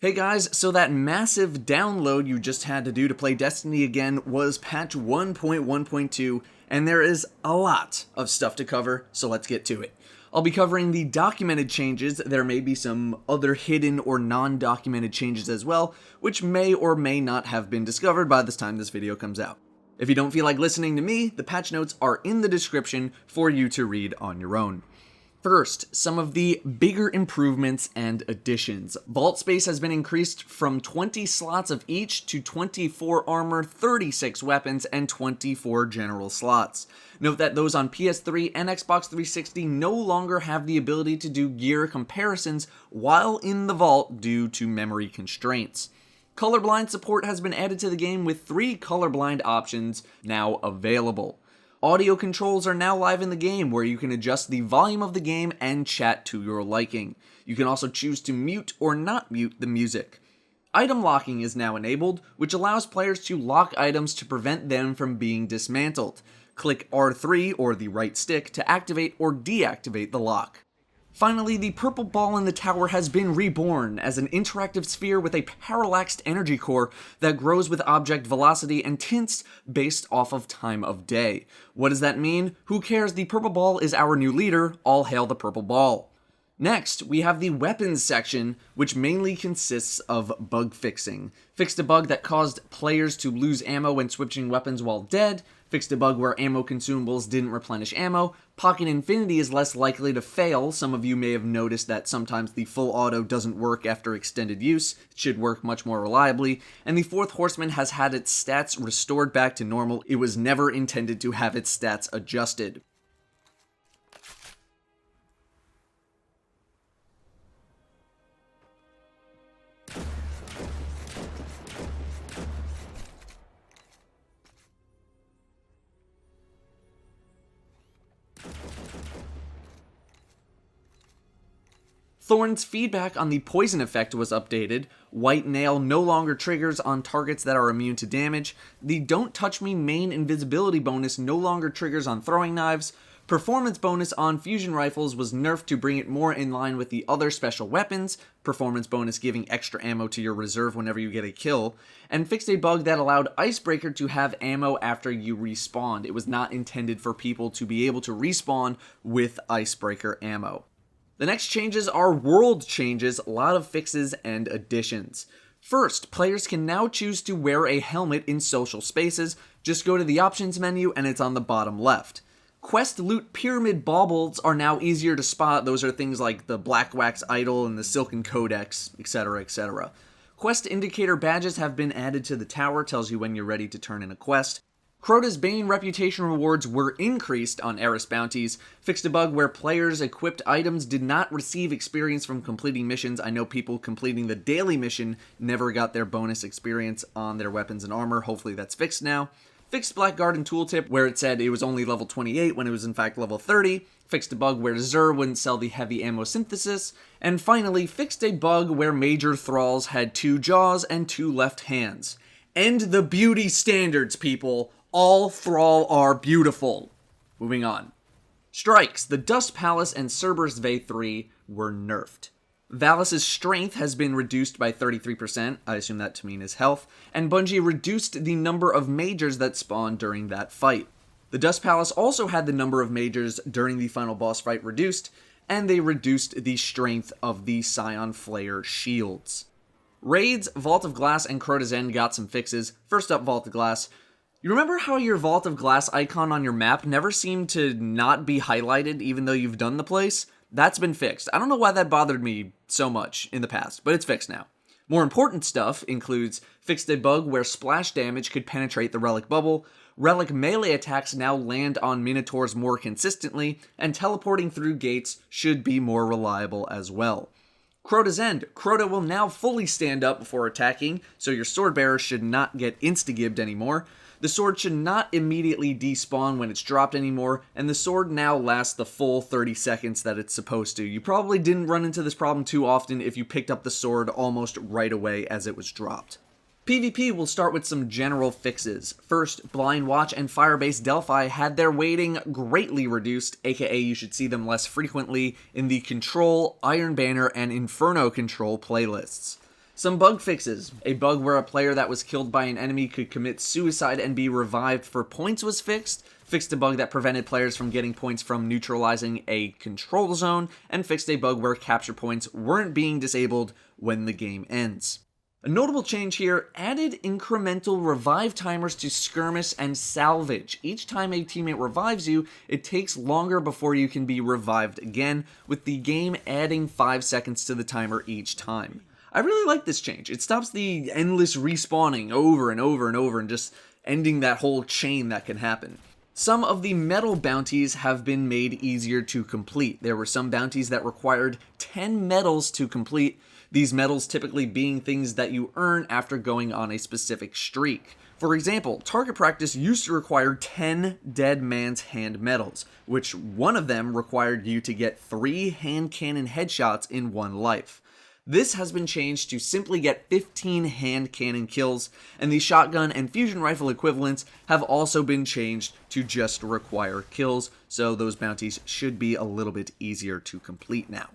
Hey guys, so that massive download you just had to do to play Destiny again was patch 1.1.2, and there is a lot of stuff to cover, so let's get to it. I'll be covering the documented changes. There may be some other hidden or non-documented changes as well, which may or may not have been discovered by the time this video comes out. If you don't feel like listening to me, the patch notes are in the description for you to read on your own. First, some of the bigger improvements and additions. Vault space has been increased from 20 slots of each to 24 armor, 36 weapons, and 24 general slots. Note that those on PS3 and Xbox 360 no longer have the ability to do gear comparisons while in the vault due to memory constraints. Colorblind support has been added to the game with 3 colorblind options now available. Audio controls are now live in the game where you can adjust the volume of the game and chat to your liking. You can also choose to mute or not mute the music. Item locking is now enabled, which allows players to lock items to prevent them from being dismantled. Click R3 or the right stick to activate or deactivate the lock. Finally, the purple ball in the tower has been reborn as an interactive sphere with a parallaxed energy core that grows with object velocity and tints based off of time of day. What does that mean? Who cares? The purple ball is our new leader. All hail the purple ball. Next, we have the weapons section, which mainly consists of bug fixing. Fixed a bug that caused players to lose ammo when switching weapons while dead. Fixed a bug where ammo consumables didn't replenish ammo. Pocket Infinity is less likely to fail. Some of you may have noticed that sometimes the full auto doesn't work after extended use. It should work much more reliably. And the Fourth Horseman has had its stats restored back to normal. It was never intended to have its stats adjusted. Thorn's feedback on the poison effect was updated. White Nail no longer triggers on targets that are immune to damage. The Don't Touch Me main invisibility bonus no longer triggers on throwing knives. Performance bonus on fusion rifles was nerfed to bring it more in line with the other special weapons. Performance bonus giving extra ammo to your reserve whenever you get a kill. And fixed a bug that allowed Icebreaker to have ammo after you respawned. It was not intended for people to be able to respawn with Icebreaker ammo. The next changes are world changes, a lot of fixes and additions. First, players can now choose to wear a helmet in social spaces. Just go to the options menu and it's on the bottom left. Quest loot pyramid baubles are now easier to spot. Those are things like the Black Wax Idol and the Silken Codex, etc., etc. Quest indicator badges have been added to the tower, tells you when you're ready to turn in a quest. Crota's Bane reputation rewards were increased on Eris bounties, fixed a bug where players' equipped items did not receive experience from completing missions. I know people completing the daily mission never got their bonus experience on their weapons and armor. Hopefully that's fixed now. Fixed Black Garden tooltip where it said it was only level 28 when it was in fact level 30. Fixed a bug where Xur wouldn't sell the heavy ammo synthesis. And finally, fixed a bug where Major Thralls had 2 jaws and 2 left hands. End the beauty standards, people. All Thrall are beautiful. Moving on. Strikes. The Dust Palace and Cerberus Ve 3 were nerfed. Valis' strength has been reduced by 33%, I assume that to mean his health, and Bungie reduced the number of majors that spawned during that fight. The Dust Palace also had the number of majors during the final boss fight reduced, and they reduced the strength of the Scion Flayer shields. Raids, Vault of Glass, and Crota's End got some fixes. First up, Vault of Glass. You remember how your Vault of Glass icon on your map never seemed to not be highlighted even though you've done the place? That's been fixed. I don't know why that bothered me so much in the past, but it's fixed now. More important stuff includes fixed a bug where splash damage could penetrate the relic bubble, relic melee attacks now land on minotaurs more consistently, and teleporting through gates should be more reliable as well. Crota's End. Crota will now fully stand up before attacking, so your sword bearer should not get insta-gibbed anymore. The sword should not immediately despawn when it's dropped anymore, and the sword now lasts the full 30 seconds that it's supposed to. You probably didn't run into this problem too often if you picked up the sword almost right away as it was dropped. PvP will start with some general fixes. First, Blind Watch and Firebase Delphi had their weighting greatly reduced, aka you should see them less frequently in the Control, Iron Banner, and Inferno Control playlists. Some bug fixes. A bug where a player that was killed by an enemy could commit suicide and be revived for points was fixed. Fixed a bug that prevented players from getting points from neutralizing a control zone, and fixed a bug where capture points weren't being disabled when the game ends. A notable change here, added incremental revive timers to skirmish and salvage. Each time a teammate revives you, it takes longer before you can be revived again, with the game adding 5 seconds to the timer each time. I really like this change. It stops the endless respawning over and over and over and just ending that whole chain that can happen. Some of the medal bounties have been made easier to complete. There were some bounties that required 10 medals to complete, these medals typically being things that you earn after going on a specific streak. For example, target practice used to require 10 dead man's hand medals, which one of them required you to get 3 hand cannon headshots in one life. This has been changed to simply get 15 hand cannon kills, and the shotgun and fusion rifle equivalents have also been changed to just require kills, so those bounties should be a little bit easier to complete now.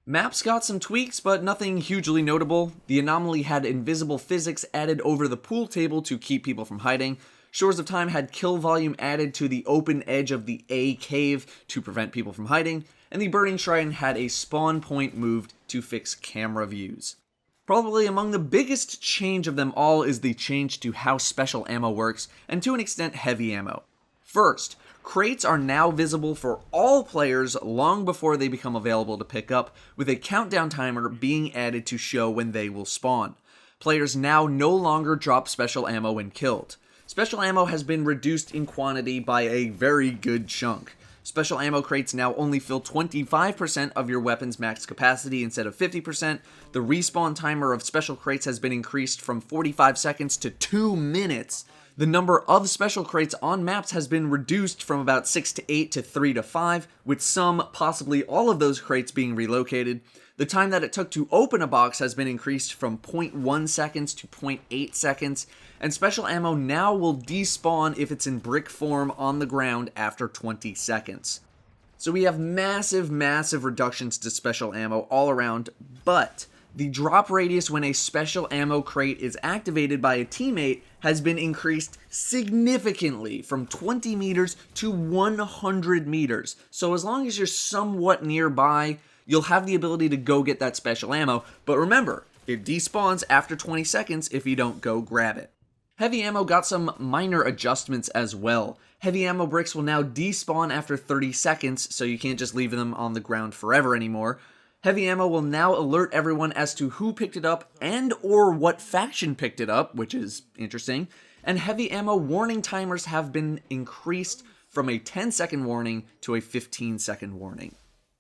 Maps got some tweaks, but nothing hugely notable. The anomaly had invisible physics added over the pool table to keep people from hiding. Shores of Time had kill volume added to the open edge of the A cave to prevent people from hiding, and the Burning Shrine had a spawn point moved to fix camera views. Probably among the biggest change of them all is the change to how special ammo works, and to an extent heavy ammo. First, crates are now visible for all players long before they become available to pick up, with a countdown timer being added to show when they will spawn. Players now no longer drop special ammo when killed. Special ammo has been reduced in quantity by a very good chunk. Special ammo crates now only fill 25% of your weapon's max capacity instead of 50%. The respawn timer of special crates has been increased from 45 seconds to 2 minutes. The number of special crates on maps has been reduced from about 6 to 8 to 3 to 5, with some, possibly all of those crates being relocated. The time that it took to open a box has been increased from 0.1 seconds to 0.8 seconds, and special ammo now will despawn if it's in brick form on the ground after 20 seconds. So we have massive reductions to special ammo all around, but the drop radius when a special ammo crate is activated by a teammate has been increased significantly from 20 meters to 100 meters. So as long as you're somewhat nearby, you'll have the ability to go get that special ammo, but remember, it despawns after 20 seconds if you don't go grab it. Heavy ammo got some minor adjustments as well. Heavy ammo bricks will now despawn after 30 seconds, so you can't just leave them on the ground forever anymore. Heavy ammo will now alert everyone as to who picked it up and or what faction picked it up, which is interesting. And heavy ammo warning timers have been increased from a 10-second warning to a 15-second warning.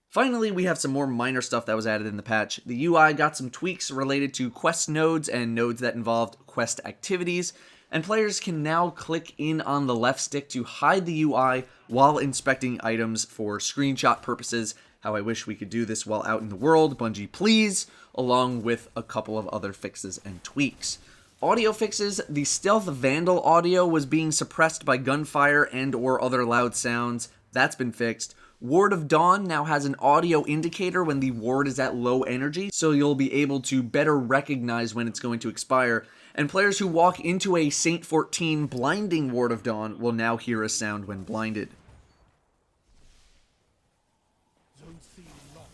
Finally, we have some more minor stuff that was added in the patch. The UI got some tweaks related to quest nodes and nodes that involved quest activities, and players can now click in on the left stick to hide the UI while inspecting items for screenshot purposes. How I wish we could do this while out in the world, Bungie please, along with a couple of other fixes and tweaks. Audio fixes, the Stealth Vandal audio was being suppressed by gunfire and or other loud sounds. That's been fixed. Ward of Dawn now has an audio indicator when the ward is at low energy, so you'll be able to better recognize when it's going to expire. And players who walk into a Saint 14 blinding Ward of Dawn will now hear a sound when blinded. Zone C lost.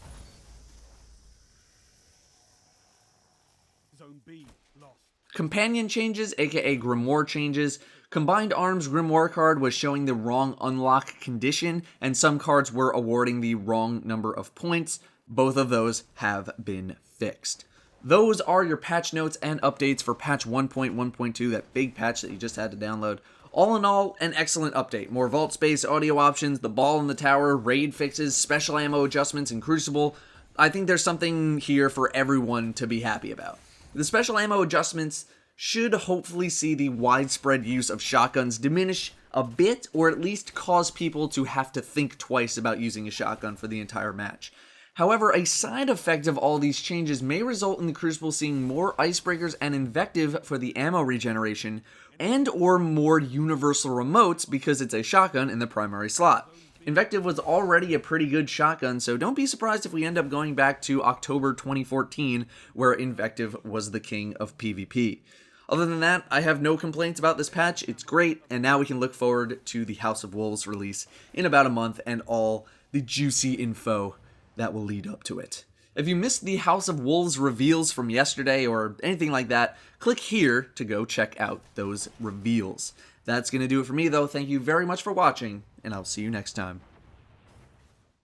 Zone B lost. Companion changes, aka Grimoire changes. Combined Arms Grimoire card was showing the wrong unlock condition, and some cards were awarding the wrong number of points. Both of those have been fixed. Those are your patch notes and updates for patch 1.1.2, that big patch that you just had to download. All in all, an excellent update. More vault space, audio options, the ball in the tower, raid fixes, special ammo adjustments, and Crucible. I think there's something here for everyone to be happy about. The special ammo adjustments should hopefully see the widespread use of shotguns diminish a bit, or at least cause people to have to think twice about using a shotgun for the entire match. However, a side effect of all these changes may result in the Crucible seeing more icebreakers and invective for the ammo regeneration, and or more universal remotes because it's a shotgun in the primary slot. Invective was already a pretty good shotgun, so don't be surprised if we end up going back to October 2014, where Invective was the king of PvP. Other than that, I have no complaints about this patch. It's great, and now we can look forward to the House of Wolves release in about a month and all the juicy info that will lead up to it. If you missed the House of Wolves reveals from yesterday or anything like that, click here to go check out those reveals. That's going to do it for me, though. Thank you very much for watching, and I'll see you next time.